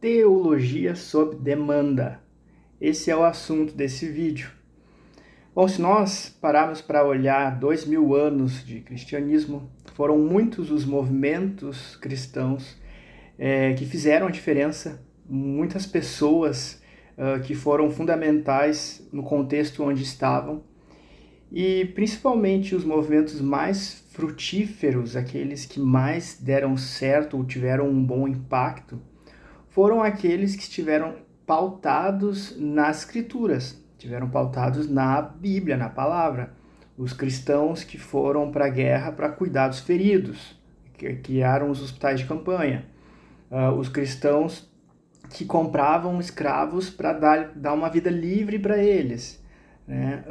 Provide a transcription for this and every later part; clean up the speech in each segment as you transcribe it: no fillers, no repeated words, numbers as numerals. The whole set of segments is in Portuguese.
Teologia sob demanda. Esse é o assunto desse vídeo. Bom, se nós pararmos para olhar 2000 anos de cristianismo, foram muitos os movimentos cristãos que fizeram a diferença, muitas pessoas que foram fundamentais no contexto onde estavam, e principalmente os movimentos mais frutíferos, aqueles que mais deram certo ou tiveram um bom impacto, foram aqueles que estiveram pautados nas escrituras, estiveram pautados na Bíblia, na palavra. Os cristãos que foram para a guerra para cuidar dos feridos, que criaram os hospitais de campanha. Os cristãos que compravam escravos para dar uma vida livre para eles. Né?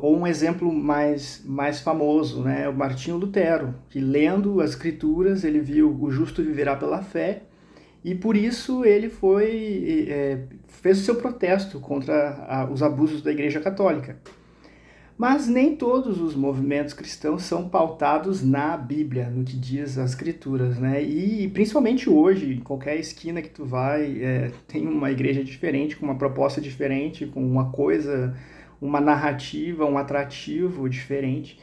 Ou um exemplo mais famoso, né? O Martinho Lutero, que lendo as escrituras, ele viu o justo viverá pela fé, e por isso ele fez o seu protesto contra os abusos da Igreja Católica. Mas nem todos os movimentos cristãos são pautados na Bíblia, no que diz as Escrituras, né? E principalmente hoje, em qualquer esquina que tu vai, tem uma igreja diferente, com uma proposta diferente, com uma coisa, uma narrativa, um atrativo diferente.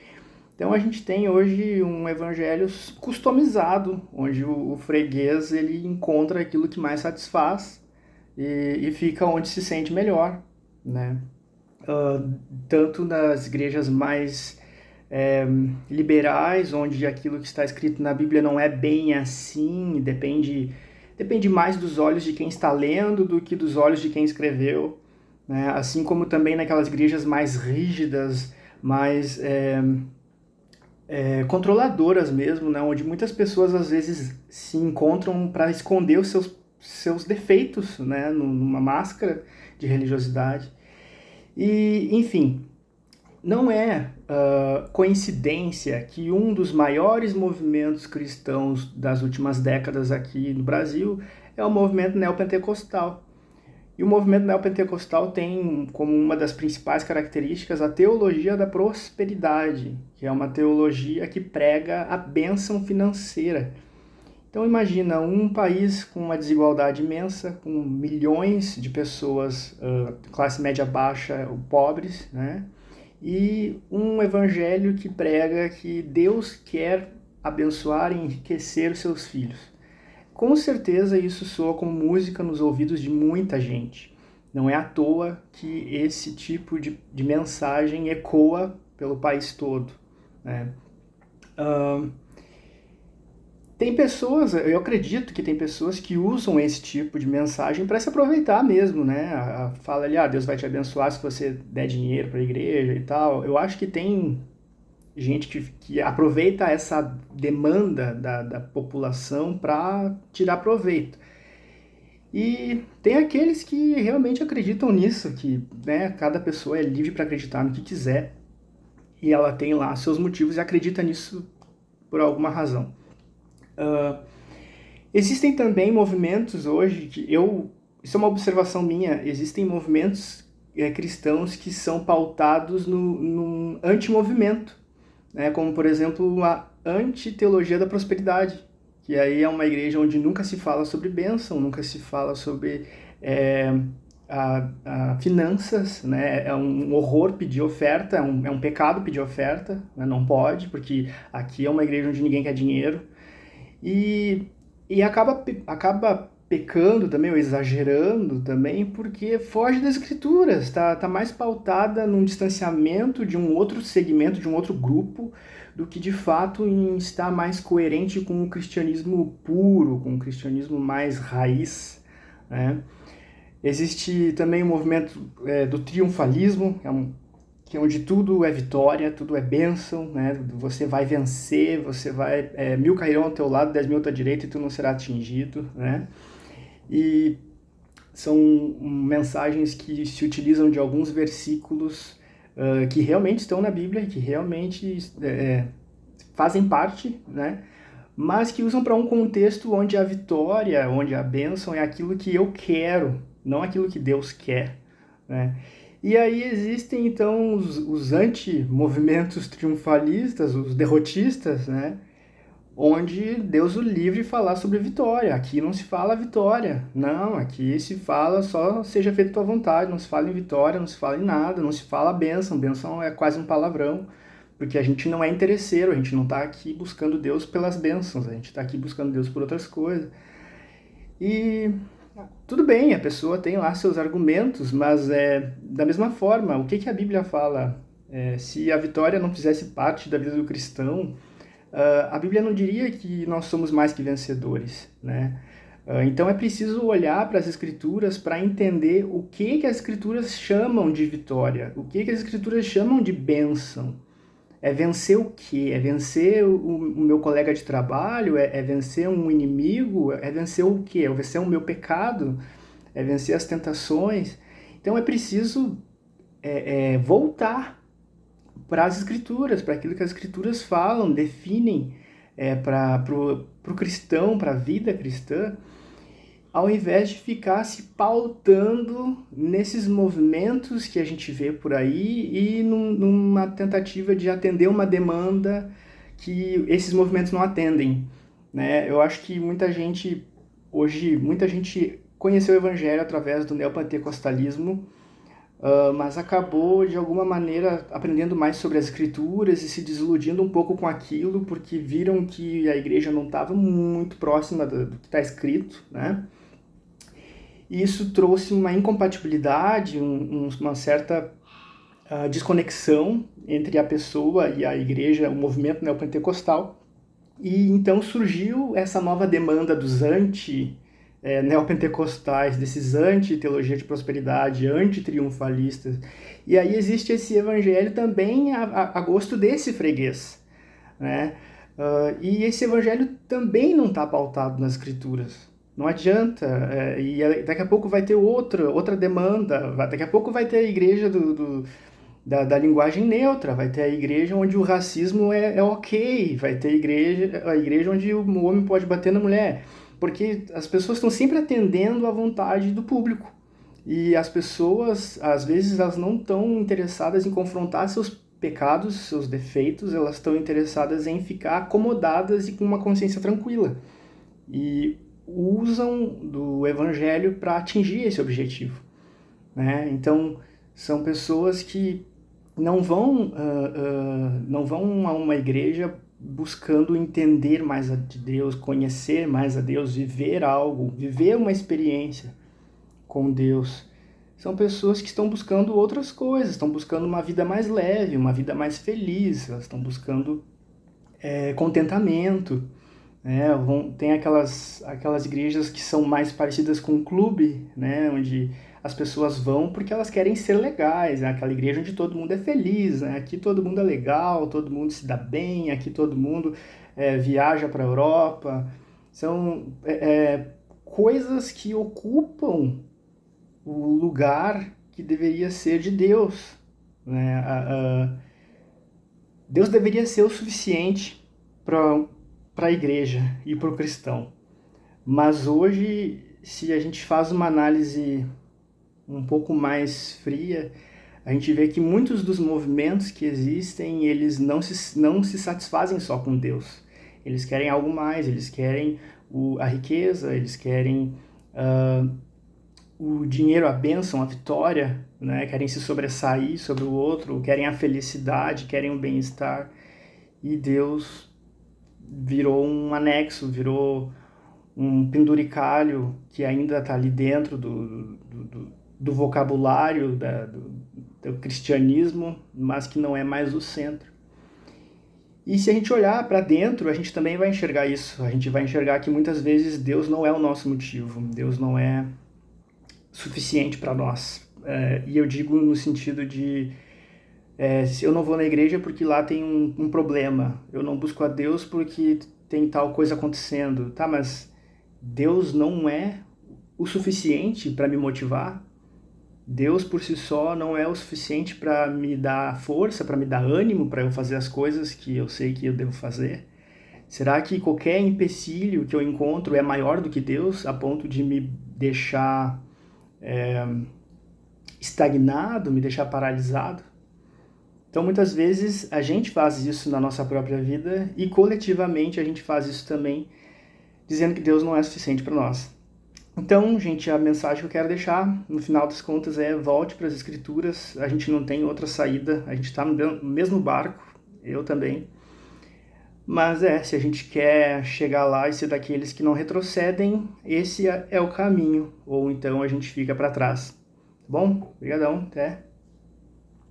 Então a gente tem hoje um evangelho customizado, onde o freguês ele encontra aquilo que mais satisfaz e fica onde se sente melhor, né? Tanto nas igrejas mais liberais, onde aquilo que está escrito na Bíblia não é bem assim, depende mais dos olhos de quem está lendo do que dos olhos de quem escreveu, né? Assim como também naquelas igrejas mais rígidas, mais controladoras mesmo, né? Onde muitas pessoas às vezes se encontram para esconder os seus defeitos, né? Numa máscara de religiosidade. E, enfim, não é coincidência que um dos maiores movimentos cristãos das últimas décadas aqui no Brasil é o movimento neopentecostal. E o movimento neopentecostal tem como uma das principais características a teologia da prosperidade, que é uma teologia que prega a bênção financeira. Então imagina um país com uma desigualdade imensa, com milhões de pessoas, classe média baixa, pobres, né? E um evangelho que prega que Deus quer abençoar e enriquecer os seus filhos. Com certeza isso soa como música nos ouvidos de muita gente. Não é à toa que esse tipo de mensagem ecoa pelo país todo, né? Tem pessoas, eu acredito que tem pessoas que usam esse tipo de mensagem para se aproveitar mesmo, né? Fala ali, Deus vai te abençoar se você der dinheiro para a igreja e tal. Eu acho que tem gente que aproveita essa demanda da população para tirar proveito. E tem aqueles que realmente acreditam nisso, que, né, cada pessoa é livre para acreditar no que quiser e ela tem lá seus motivos e acredita nisso por alguma razão. Existem também movimentos hoje isso é uma observação minha, existem movimentos cristãos que são pautados num antimovimento, né? Como por exemplo a antiteologia da prosperidade, que aí é uma igreja onde nunca se fala sobre bênção, nunca se fala sobre finanças, né? É um horror pedir oferta, é um pecado pedir oferta, né? Não pode, porque aqui é uma igreja onde ninguém quer dinheiro. E acaba pecando também, ou exagerando também, porque foge das escrituras, tá mais pautada num distanciamento de um outro segmento, de um outro grupo, do que de fato em estar mais coerente com o cristianismo puro, com o cristianismo mais raiz, né? Existe também o movimento do triunfalismo, que é onde tudo é vitória, tudo é bênção, né? Você vai vencer, você vai... 1000 cairão ao teu lado, 10.000 à tua direita e tu não será atingido, né? E são mensagens que se utilizam de alguns versículos que realmente estão na Bíblia, que realmente fazem parte, né? Mas que usam para um contexto onde a vitória, onde a bênção é aquilo que eu quero, não aquilo que Deus quer, né? E aí existem, então, os anti-movimentos triunfalistas, os derrotistas, né? onde Deus o livre de falar sobre vitória. Aqui não se fala vitória, não, aqui se fala só seja feita a tua vontade, não se fala em vitória, não se fala em nada, não se fala bênção, bênção é quase um palavrão, porque a gente não é interesseiro, a gente não está aqui buscando Deus pelas bênçãos, a gente está aqui buscando Deus por outras coisas. E tudo bem, a pessoa tem lá seus argumentos, mas da mesma forma, o que a Bíblia fala? Se a vitória não fizesse parte da vida do cristão, a Bíblia não diria que nós somos mais que vencedores, né? Então é preciso olhar para as Escrituras para entender o que as Escrituras chamam de vitória, o que as Escrituras chamam de bênção. É vencer o quê? É vencer o meu colega de trabalho? É vencer um inimigo? É vencer o quê? É vencer o meu pecado? É vencer as tentações? Então é preciso voltar para as Escrituras, para aquilo que as Escrituras falam, definem para o cristão, para a vida cristã, ao invés de ficar se pautando nesses movimentos que a gente vê por aí e numa tentativa de atender uma demanda que esses movimentos não atendem, né? Eu acho que muita gente conheceu o Evangelho através do neopentecostalismo, mas acabou, de alguma maneira, aprendendo mais sobre as Escrituras e se desiludindo um pouco com aquilo, porque viram que a igreja não estava muito próxima do que está escrito, né? E isso trouxe uma incompatibilidade, uma certa desconexão entre a pessoa e a igreja, o movimento neopentecostal. E então surgiu essa nova demanda dos neopentecostais, desses anti-teologia de prosperidade, anti-triunfalistas. E aí existe esse evangelho também a gosto desse freguês, né? E esse evangelho também não está pautado nas Escrituras. Não adianta, e daqui a pouco vai ter outra demanda, daqui a pouco vai ter a igreja da linguagem neutra, vai ter a igreja onde o racismo é ok, vai ter a igreja onde o homem pode bater na mulher, porque as pessoas estão sempre atendendo à vontade do público, e as pessoas, às vezes, elas não estão interessadas em confrontar seus pecados, seus defeitos, elas estão interessadas em ficar acomodadas e com uma consciência tranquila. E usam do evangelho para atingir esse objetivo, né? Então são pessoas que não vão a uma igreja buscando entender mais de Deus, conhecer mais a Deus, viver algo, viver uma experiência com Deus. São pessoas que estão buscando outras coisas, estão buscando uma vida mais leve, uma vida mais feliz, elas estão buscando contentamento. Tem aquelas igrejas que são mais parecidas com um clube, né, onde as pessoas vão porque elas querem ser legais, né? Aquela igreja onde todo mundo é feliz, né? Aqui todo mundo é legal, todo mundo se dá bem, aqui todo mundo viaja para a Europa. São coisas que ocupam o lugar que deveria ser de Deus, né? Deus deveria ser o suficiente para a igreja e para o cristão. Mas hoje, se a gente faz uma análise um pouco mais fria, a gente vê que muitos dos movimentos que existem, eles não se satisfazem só com Deus. Eles querem algo mais, eles querem a riqueza, eles querem o dinheiro, a bênção, a vitória, né? Querem se sobressair sobre o outro, querem a felicidade, querem o bem-estar. E Deus virou um anexo, virou um penduricalho que ainda está ali dentro do vocabulário do cristianismo, mas que não é mais o centro. E se a gente olhar para dentro, a gente também vai enxergar isso. A gente vai enxergar que muitas vezes Deus não é o nosso motivo, Deus não é suficiente para nós. E eu digo no sentido de se eu não vou na igreja porque lá tem um problema, eu não busco a Deus porque tem tal coisa acontecendo, tá? Mas Deus não é o suficiente para me motivar? Deus por si só não é o suficiente para me dar força, para me dar ânimo, para eu fazer as coisas que eu sei que eu devo fazer? Será que qualquer empecilho que eu encontro é maior do que Deus, a ponto de me deixar estagnado, me deixar paralisado? Então, muitas vezes, a gente faz isso na nossa própria vida e coletivamente a gente faz isso também, dizendo que Deus não é suficiente para nós. Então, gente, a mensagem que eu quero deixar, no final das contas, é volte para as Escrituras, a gente não tem outra saída, a gente está no mesmo barco, eu também. Mas se a gente quer chegar lá e ser daqueles que não retrocedem, esse é o caminho, ou então a gente fica para trás. Tá bom? Obrigadão, até.